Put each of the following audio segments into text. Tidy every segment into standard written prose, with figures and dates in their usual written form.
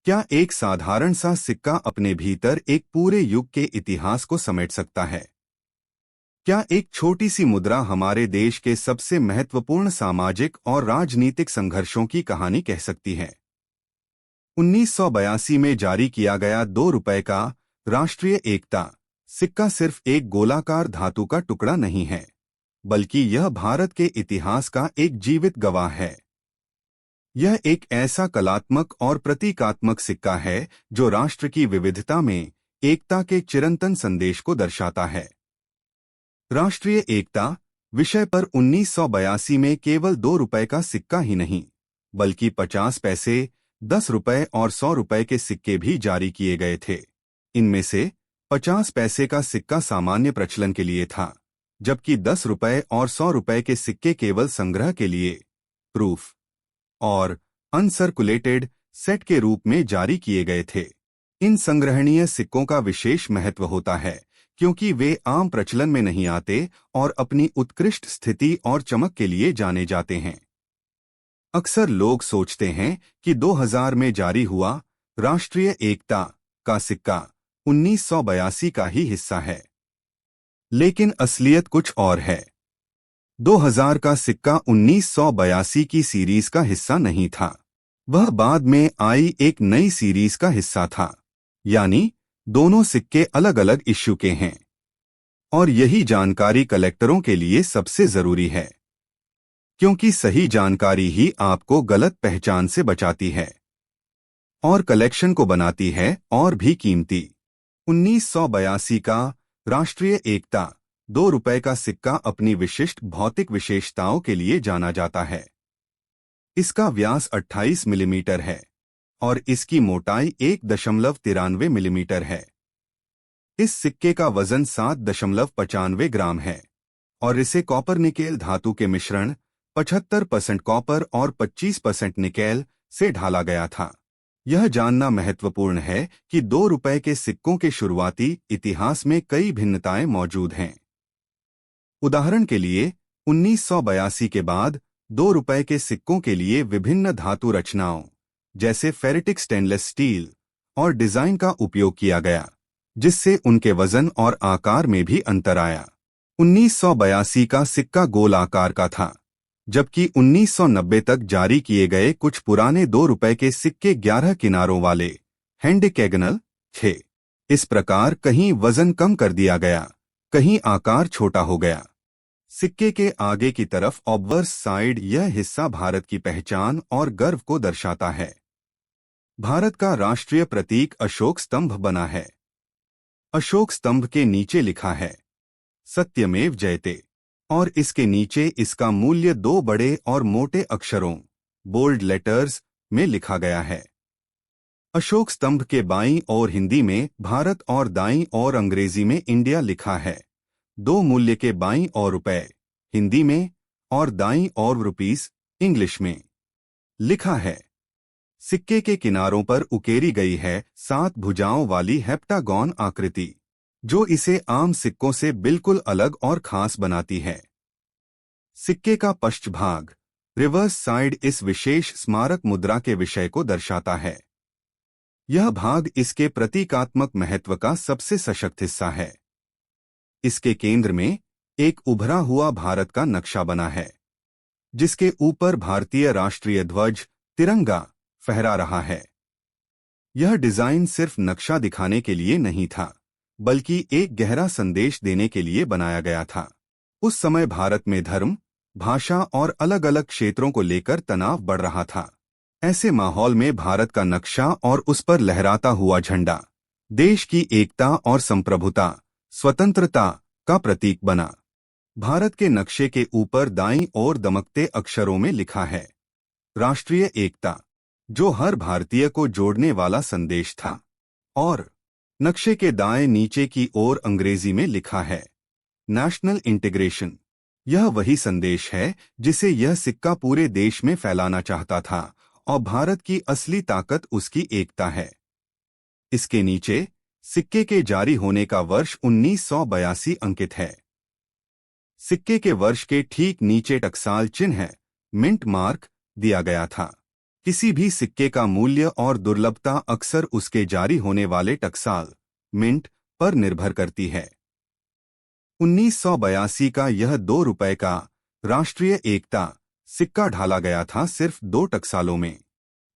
क्या एक साधारण सा सिक्का अपने भीतर एक पूरे युग के इतिहास को समेट सकता है? क्या एक छोटी सी मुद्रा हमारे देश के सबसे महत्वपूर्ण सामाजिक और राजनीतिक संघर्षों की कहानी कह सकती है? 1982 में जारी किया गया 2 रुपए का राष्ट्रीय एकता सिक्का सिर्फ एक गोलाकार धातु का टुकड़ा नहीं है, बल्कि यह भारत के इतिहास का एक जीवित गवाह है। यह एक ऐसा कलात्मक और प्रतीकात्मक सिक्का है जो राष्ट्र की विविधता में एकता के चिरंतन संदेश को दर्शाता है। राष्ट्रीय एकता विषय पर 1982 में केवल 2 रुपए का सिक्का ही नहीं, बल्कि 50 पैसे, 10 रुपए और 100 रुपए के सिक्के भी जारी किए गए थे। इनमें से 50 पैसे का सिक्का सामान्य प्रचलन के लिए था, जबकि 10 रुपए और 100 रुपए के सिक्के केवल संग्रह के लिए, प्रूफ और अनसर्कुलेटेड सेट के रूप में जारी किए गए थे। इन संग्रहणीय सिक्कों का विशेष महत्व होता है क्योंकि वे आम प्रचलन में नहीं आते और अपनी उत्कृष्ट स्थिति और चमक के लिए जाने जाते हैं। अक्सर लोग सोचते हैं कि 2000 में जारी हुआ राष्ट्रीय एकता का सिक्का 1982 का ही हिस्सा है, लेकिन असलियत कुछ और है। 2000 का सिक्का 1982 की सीरीज का हिस्सा नहीं था, वह बाद में आई एक नई सीरीज का हिस्सा था। यानी दोनों सिक्के अलग अलग इश्यू के हैं, और यही जानकारी कलेक्टरों के लिए सबसे जरूरी है, क्योंकि सही जानकारी ही आपको गलत पहचान से बचाती है और कलेक्शन को बनाती है और भी कीमती। 1982 का राष्ट्रीय एकता 2 रुपए का सिक्का अपनी विशिष्ट भौतिक विशेषताओं के लिए जाना जाता है। इसका व्यास 28 मिलीमीटर है और इसकी मोटाई 1.93 मिलीमीटर है। इस सिक्के का वजन 7.95 ग्राम है और इसे कॉपर निकेल धातु के मिश्रण 75% कॉपर और 25% निकेल से ढाला गया था। यह जानना महत्वपूर्ण है कि 2 रुपए के सिक्कों के शुरुआती इतिहास में कई भिन्नताएं मौजूद हैं। उदाहरण के लिए 1982 के बाद 2 रुपए के सिक्कों के लिए विभिन्न धातु रचनाओं जैसे फेरिटिक स्टेनलेस स्टील और डिजाइन का उपयोग किया गया, जिससे उनके वजन और आकार में भी अंतर आया। 1982 का सिक्का गोल आकार का था, जबकि 1990 तक जारी किए गए कुछ पुराने 2 रुपए के सिक्के 11 किनारों वाले हेंडेकेगनल थे। इस प्रकार कहीं वजन कम कर दिया गया, कहीं आकार छोटा हो गया। सिक्के के आगे की तरफ ऑब्वर्स साइड यह हिस्सा भारत की पहचान और गर्व को दर्शाता है। भारत का राष्ट्रीय प्रतीक अशोक स्तंभ बना है। अशोक स्तंभ के नीचे लिखा है सत्यमेव जयते और इसके नीचे इसका मूल्य 2 बड़े और मोटे अक्षरों बोल्ड लेटर्स में लिखा गया है। अशोक स्तंभ के बाईं ओर हिंदी में भारत और दाईं ओर अंग्रेजी में इंडिया लिखा है। 2 मूल्य के बाईं ओर रुपए हिंदी में और दाईं ओर रुपीस इंग्लिश में लिखा है। सिक्के के किनारों पर उकेरी गई है 7 भुजाओं वाली हेप्टागॉन आकृति, जो इसे आम सिक्कों से बिल्कुल अलग और खास बनाती है। सिक्के का पृष्ठभाग रिवर्स साइड इस विशेष स्मारक मुद्रा के विषय को दर्शाता है। यह भाग इसके प्रतीकात्मक महत्व का सबसे सशक्त हिस्सा है। इसके केंद्र में एक उभरा हुआ भारत का नक्शा बना है, जिसके ऊपर भारतीय राष्ट्रीय ध्वज तिरंगा फहरा रहा है। यह डिजाइन सिर्फ नक्शा दिखाने के लिए नहीं था, बल्कि एक गहरा संदेश देने के लिए बनाया गया था। उस समय भारत में धर्म, भाषा और अलग अलग क्षेत्रों को लेकर तनाव बढ़ रहा था। ऐसे माहौल में भारत का नक्शा और उस पर लहराता हुआ झंडा देश की एकता और संप्रभुता, स्वतंत्रता का प्रतीक बना। भारत के नक्शे के ऊपर दाईं ओर दमकते अक्षरों में लिखा है राष्ट्रीय एकता, जो हर भारतीय को जोड़ने वाला संदेश था, और नक्शे के दाएं नीचे की ओर अंग्रेजी में लिखा है नेशनल इंटीग्रेशन। यह वही संदेश है जिसे यह सिक्का पूरे देश में फैलाना चाहता था, और भारत की असली ताकत उसकी एकता है। इसके नीचे सिक्के के जारी होने का वर्ष 1982 अंकित है। सिक्के के वर्ष के ठीक नीचे टकसाल चिन्ह मिंट मार्क दिया गया था। किसी भी सिक्के का मूल्य और दुर्लभता अक्सर उसके जारी होने वाले टकसाल मिंट पर निर्भर करती है। 1982 का यह 2 रुपए का राष्ट्रीय एकता सिक्का ढाला गया था सिर्फ 2 टकसालों में,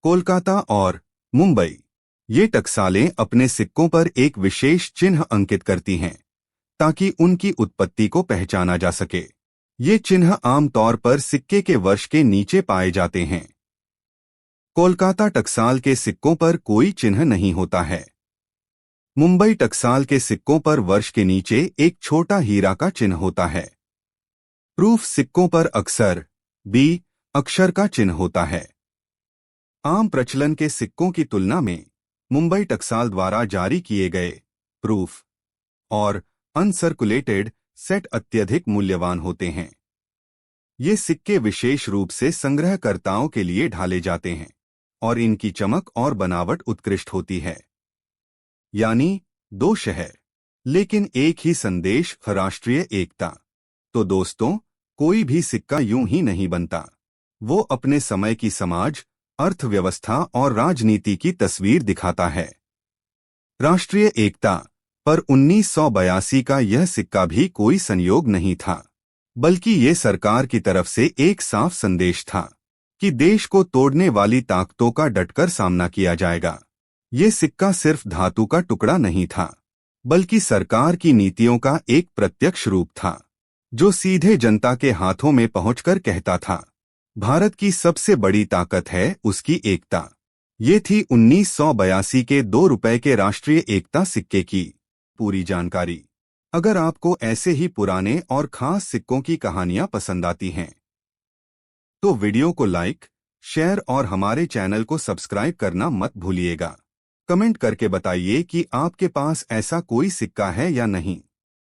कोलकाता और मुंबई। ये टकसालें अपने सिक्कों पर एक विशेष चिन्ह अंकित करती हैं ताकि उनकी उत्पत्ति को पहचाना जा सके। ये चिन्ह आमतौर पर सिक्के के वर्ष के नीचे पाए जाते हैं। कोलकाता टकसाल के सिक्कों पर कोई चिन्ह नहीं होता है। मुंबई टकसाल के सिक्कों पर वर्ष के नीचे एक छोटा हीरा का चिन्ह होता है। प्रूफ सिक्कों पर अक्सर बी अक्षर का चिन्ह होता है। आम प्रचलन के सिक्कों की तुलना में मुंबई टकसाल द्वारा जारी किए गए प्रूफ और अनसर्कुलेटेड सेट अत्यधिक मूल्यवान होते हैं। ये सिक्के विशेष रूप से संग्रहकर्ताओं के लिए ढाले जाते हैं और इनकी चमक और बनावट उत्कृष्ट होती है। यानी 2 शहर लेकिन एक ही संदेश, राष्ट्रीय एकता। तो दोस्तों, कोई भी सिक्का यूं ही नहीं बनता। वो अपने समय की समाज, अर्थव्यवस्था और राजनीति की तस्वीर दिखाता है। राष्ट्रीय एकता पर 1982 का यह सिक्का भी कोई संयोग नहीं था, बल्कि ये सरकार की तरफ से एक साफ संदेश था कि देश को तोड़ने वाली ताकतों का डटकर सामना किया जाएगा। ये सिक्का सिर्फ धातु का टुकड़ा नहीं था, बल्कि सरकार की नीतियों का एक प्रत्यक्ष रूप था, जो सीधे जनता के हाथों में पहुंचकर कहता था, भारत की सबसे बड़ी ताकत है उसकी एकता। ये थी 1982 के 2 रुपए के राष्ट्रीय एकता सिक्के की पूरी जानकारी। अगर आपको ऐसे ही पुराने और खास सिक्कों की कहानियां पसंद आती हैं, तो वीडियो को लाइक, शेयर और हमारे चैनल को सब्सक्राइब करना मत भूलिएगा। कमेंट करके बताइए कि आपके पास ऐसा कोई सिक्का है या नहीं।